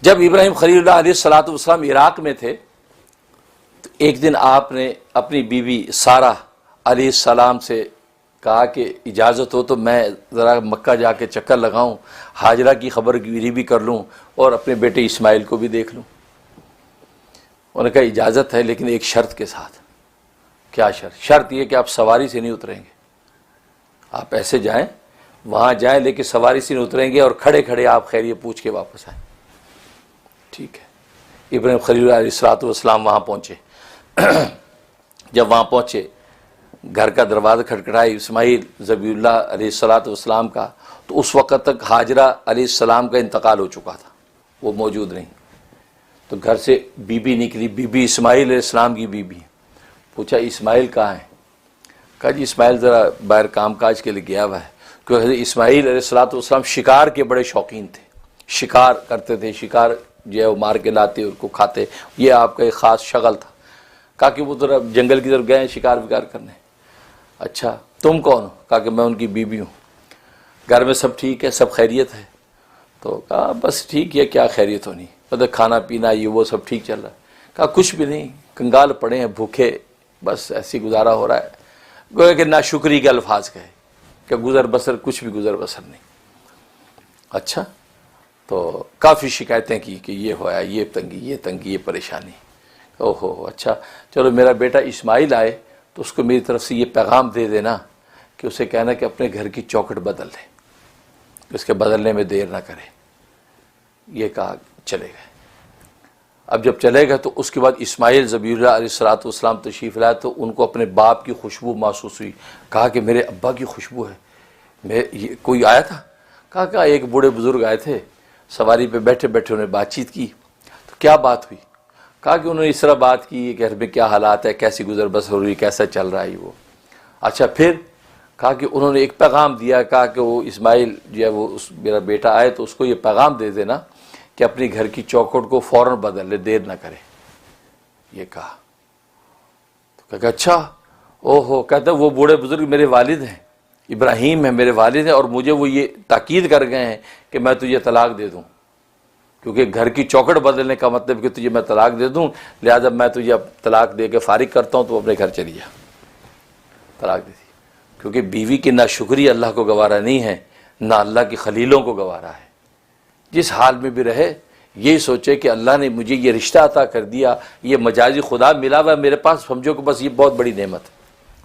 جب ابراہیم خلیل اللہ علیہ الصلوۃ والسلام عراق میں تھے تو ایک دن آپ نے اپنی بیوی سارہ علیہ السلام سے کہا کہ اجازت ہو تو میں ذرا مکہ جا کے چکر لگاؤں، ہاجرہ کی خبر گیری بھی کر لوں اور اپنے بیٹے اسماعیل کو بھی دیکھ لوں۔ انہوں نے کہا اجازت ہے لیکن ایک شرط کے ساتھ۔ کیا شرط؟ شرط یہ کہ آپ سواری سے نہیں اتریں گے، آپ ایسے جائیں وہاں جائیں لیکن سواری سے نہیں اتریں گے اور کھڑے کھڑے آپ خیریت پوچھ کے واپس آئیں۔ ٹھیک ہے۔ ابراہیم خلیل اللہ علیہ الصلوۃ والسلام وہاں پہنچے۔ جب وہاں پہنچے گھر کا دروازہ کھٹکھٹائی اسماعیل ذبیح اللہ علیہ الصلوۃ والسلام کا، تو اس وقت تک ہاجرہ علیہ السلام کا انتقال ہو چکا تھا، وہ موجود نہیں۔ تو گھر سے بی بی نکلی، بی بی اسماعیل علیہ السلام کی بی بی، پوچھا اسماعیل کہاں ہے؟ کہا جی اسماعیل ذرا باہر کام کاج کے لیے گیا ہوا ہے، کیونکہ حضرت اسماعیل علیہ الصلوۃ والسلام شکار کے بڑے شوقین تھے، شکار کرتے تھے، شکار جو ہے وہ مار کے لاتے اور کو کھاتے، یہ آپ کا ایک خاص شغل تھا۔ کہا کہ وہ ذرا جنگل کی طرف گئے ہیں شکار وکار کرنے۔ اچھا تم کون ہو؟ کہا کہ میں ان کی بیوی ہوں۔ گھر میں سب ٹھیک ہے، سب خیریت ہے؟ تو کہا بس ٹھیک ہے، کیا خیریت ہونی، مطلب کھانا پینا یہ وہ سب ٹھیک چل رہا ہے؟ کہا کچھ بھی نہیں، کنگال پڑے ہیں، بھوکے، بس ایسی گزارا ہو رہا ہے۔ گویا کہ ناشکری کے الفاظ کہے کہ گزر بسر، کچھ بھی گزر بسر نہیں۔ اچھا، تو کافی شکایتیں کی کہ یہ ہوا، یہ تنگی، یہ تنگی، یہ پریشانی۔ اوہو اچھا چلو میرا بیٹا اسماعیل آئے تو اس کو میری طرف سے یہ پیغام دے دینا کہ اسے کہنا کہ اپنے گھر کی چوکھٹ بدل دے، اس کے بدلنے میں دیر نہ کرے۔ یہ کہا چلے گئے۔ اب جب چلے گئے تو اس کے بعد اسماعیل ذبیح اللہ علیہ الصلوۃ والسلام تشریف لائے تو ان کو اپنے باپ کی خوشبو محسوس ہوئی۔ کہا کہ میرے ابا کی خوشبو ہے، کوئی آیا تھا؟ کہا کہ ایک بوڑھے بزرگ آئے تھے، سواری پہ بیٹھے بیٹھے انہیں بات چیت کی۔ تو کیا بات ہوئی؟ کہا کہ انہوں نے اس طرح بات کی کہ گھر میں کیا حالات ہے، کیسی گزر بسر ہو رہی، کیسا چل رہا ہے وہ۔ اچھا پھر کہا کہ انہوں نے ایک پیغام دیا، کہا کہ وہ اسماعیل جو ہے وہ میرا بیٹا آئے تو اس کو یہ پیغام دے دینا کہ اپنی گھر کی چوکھٹ کو فوراً بدل لے، دیر نہ کرے۔ یہ کہا تو کہا اچھا اوہو، کہتا وہ بوڑھے بزرگ میرے والد ہیں، ابراہیم ہیں میرے والد ہیں، اور مجھے وہ یہ تاکید کر گئے ہیں کہ میں تجھے طلاق دے دوں، کیونکہ گھر کی چوکھٹ بدلنے کا مطلب کہ تجھے میں طلاق دے دوں، لہذا میں تجھے اب طلاق دے کے فارغ کرتا ہوں، تو اپنے گھر چلی جا۔ طلاق دے دی، کیونکہ بیوی کی ناشکری اللہ کو گوارا نہیں ہے، نہ اللہ کی خلیلوں کو گوارا ہے۔ جس حال میں بھی رہے یہ سوچے کہ اللہ نے مجھے یہ رشتہ عطا کر دیا، یہ مجازی خدا ملا ہوا ہے میرے پاس، سمجھو کہ بس یہ بہت بڑی نعمت ہے۔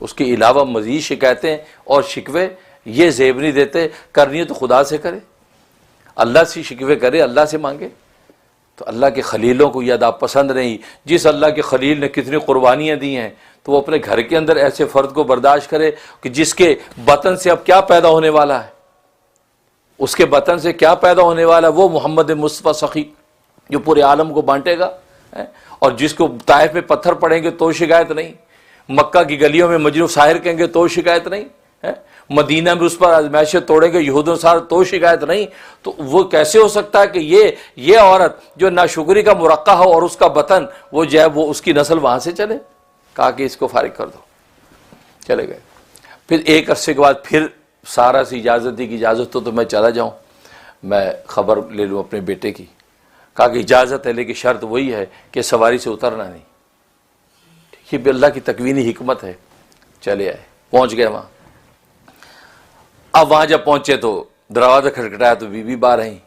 اس کے علاوہ مزید شکایتیں اور شکوے یہ زیب نہیں دیتے، کرنی ہے تو خدا سے کرے، اللہ سے شکوے کرے، اللہ سے مانگے۔ تو اللہ کے خلیلوں کو یہ ادا پسند نہیں۔ جس اللہ کے خلیل نے کتنی قربانیاں دی ہیں تو وہ اپنے گھر کے اندر ایسے فرد کو برداشت کرے کہ جس کے بطن سے اب کیا پیدا ہونے والا ہے، اس کے بطن سے کیا پیدا ہونے والا ہے، وہ محمد مصطفیٰ سخی جو پورے عالم کو بانٹے گا، اور جس کو طائف میں پتھر پڑیں گے تو شکایت نہیں، مکہ کی گلیوں میں مجنون ساحر کہیں گے تو شکایت نہیں، مدینہ میں اس پر آزمائشیں توڑیں گے یہود و نصارہ تو شکایت نہیں۔ تو وہ کیسے ہو سکتا ہے کہ یہ عورت جو ناشکری کا مرقع ہو اور اس کا بطن وہ جو ہے وہ اس کی نسل وہاں سے چلے؟ کہا کہ اس کو فارغ کر دو۔ چلے گئے۔ پھر ایک عرصے کے بعد پھر سارہ سے اجازت دی کہ اجازت تو میں چلا جاؤں، میں خبر لے لوں اپنے بیٹے کی۔ کہا کہ اجازت ہے لیکن شرط وہی ہے کہ سواری سے اترنا نہیں۔ یہ بھی اللہ کی تکوینی حکمت ہے۔ چلے آئے، پہنچ گئے وہاں۔ اب وہاں جب پہنچے تو دروازہ کھٹکھٹایا تو بی بی باہر آئیں۔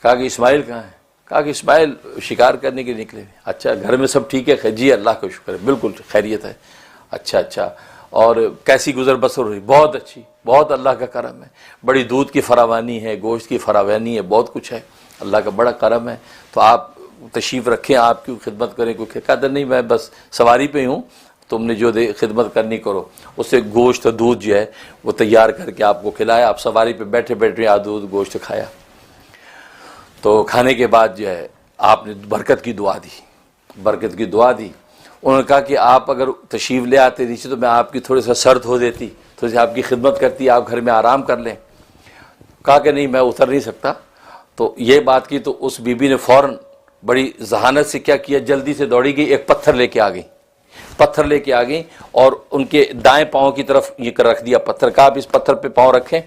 کہا کہ اسماعیل کہاں ہے؟ کہا کہ اسماعیل شکار کرنے کے لیے نکلے۔ اچھا گھر میں سب ٹھیک ہے؟ جی اللہ کا شکر ہے، بالکل خیریت ہے۔ اچھا اور کیسی گزر بسر ہوئی؟ بہت اچھی، بہت اللہ کا کرم ہے، بڑی دودھ کی فراوانی ہے، گوشت کی فراوانی ہے، بہت کچھ ہے، اللہ کا بڑا کرم ہے۔ تو آپ تشریف رکھیں، آپ کی خدمت کریں۔ کوئی کہتا نہیں میں بس سواری پہ ہوں، تم نے جو خدمت کرنی کرو۔ اس سے گوشت اور دودھ جو ہے وہ تیار کر کے آپ کو کھلایا، آپ سواری پہ بیٹھے بیٹھے دودھ گوشت کھایا۔ تو کھانے کے بعد جو ہے آپ نے برکت کی دعا دی، برکت کی دعا دی۔ انہوں نے کہا کہ آپ اگر تشریف لے آتے نیچے تو میں آپ کی تھوڑی سا سرد ہو دیتی، تھوڑی سی آپ کی خدمت کرتی، آپ گھر میں آرام کر لیں۔ کہا کہ نہیں میں اتر نہیں سکتا۔ تو یہ بات کی تو اس بی بی نے فوراً بڑی ذہانت سے کیا کیا، جلدی سے دوڑی گئی، ایک پتھر لے کے آ گئی، پتھر لے کے آ گئی اور ان کے دائیں پاؤں کی طرف یہ کر رکھ دیا پتھر۔ کا آپ اس پتھر پہ پاؤں رکھیں۔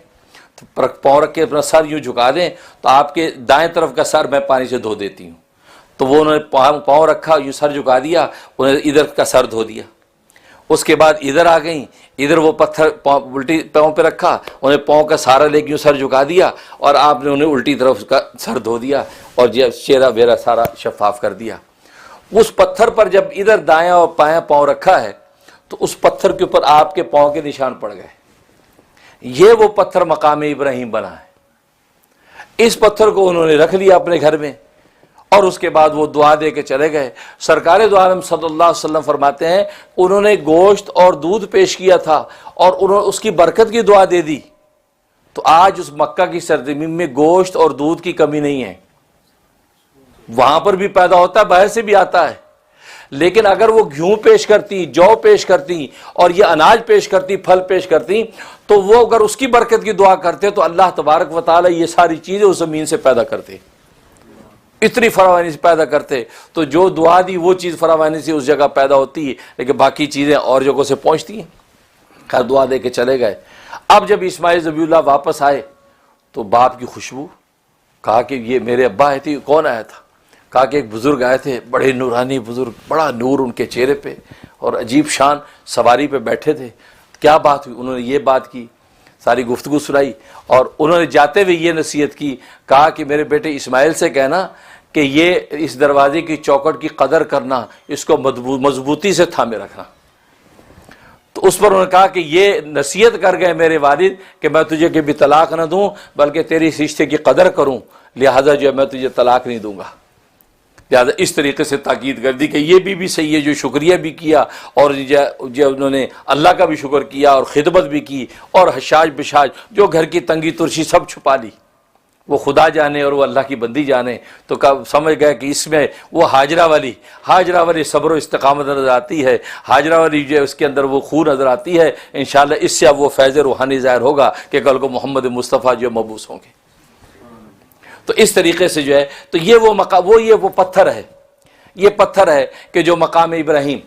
پاؤں رکھ کے اپنا سر یوں جھکا دیں تو آپ کے دائیں طرف کا سر میں پانی سے دھو دیتی ہوں. تو وہ انہوں نے پاؤں رکھا، یوں سر جھکا دیا، انہوں نے ادھر کا سر دھو دیا. اس کے بعد ادھر آ گئیں، ادھر وہ پتھر الٹی پاؤں پہ رکھا، انہیں پاؤں کا سہارا لے کے یوں سر جھکا دیا اور آپ نے انہیں الٹی طرف اس کا سر دھو دیا اور چہرہ ویرا سارا شفاف کر دیا. اس پتھر پر جب ادھر دایاں اور بایاں پاؤں رکھا ہے تو اس پتھر کے اوپر آپ کے پاؤں کے نشان پڑ گئے. یہ وہ پتھر مقام ابراہیم بنا ہے. اس پتھر کو انہوں نے رکھ لیا اپنے گھر میں اور اس کے بعد وہ دعا دے کے چلے گئے. سرکار دو عالم صلی اللہ علیہ وسلم فرماتے ہیں انہوں نے گوشت اور دودھ پیش کیا تھا اور انہوں نے اس کی برکت کی دعا دے دی. تو آج اس مکہ کی سرزمین میں گوشت اور دودھ کی کمی نہیں ہے. وہاں پر بھی پیدا ہوتا ہے، باہر سے بھی آتا ہے، لیکن اگر وہ گیہوں پیش کرتی، جو پیش کرتی اور یہ اناج پیش کرتی، پھل پیش کرتی، تو وہ اگر اس کی برکت کی دعا کرتے تو اللہ تبارک و تعالی یہ ساری چیزیں اس زمین سے پیدا کرتے، اتنی فراوانی سے پیدا کرتے. تو جو دعا دی وہ چیز فراوانی سے اس جگہ پیدا ہوتی ہے، لیکن باقی چیزیں اور جگہوں سے پہنچتی ہیں. خیر دعا دے کے چلے گئے. اب جب اسماعیل ذبیح اللہ واپس آئے تو باپ کی خوشبو، کہا کہ یہ میرے ابا آئے تھے. کون آیا تھا؟ کہا کہ ایک بزرگ آئے تھے، بڑے نورانی بزرگ، بڑا نور ان کے چہرے پہ اور عجیب شان، سواری پہ بیٹھے تھے. کیا بات ہوئی؟ انہوں نے یہ بات کی، ساری گفتگو سنائی اور انہوں نے جاتے ہوئے یہ نصیحت کی، کہا کہ میرے بیٹے اسماعیل سے کہنا کہ یہ اس دروازے کی چوکھٹ کی قدر کرنا، اس کو مضبوطی سے تھامے رکھنا. تو اس پر انہوں نے کہا کہ یہ نصیحت کر گئے میرے والد کہ میں تجھے کبھی طلاق نہ دوں بلکہ تیری اس رشتے کی قدر کروں، لہٰذا جو ہے میں تجھے طلاق نہیں دوں گا. لہٰذا اس طریقے سے تاکید کر دی کہ یہ بھی صحیح ہے، جو شکریہ بھی کیا اور جو انہوں نے اللہ کا بھی شکر کیا اور خدمت بھی کی اور حشاش بشاش جو گھر کی تنگی ترشی سب چھپا لی. وہ خدا جانے اور وہ اللہ کی بندی جانے. تو سمجھ گئے کہ اس میں وہ حاجرہ والی صبر و استقامت نظر آتی ہے، حاجرہ والی جو ہے اس کے اندر وہ خون نظر آتی ہے. انشاءاللہ اس سے اب وہ فیض روحانی ظاہر ہوگا کہ کل کو محمد مصطفیٰ جو مبعوث ہوں گے. تو اس طریقے سے جو ہے تو یہ وہ پتھر ہے، یہ پتھر ہے کہ جو مقام ابراہیم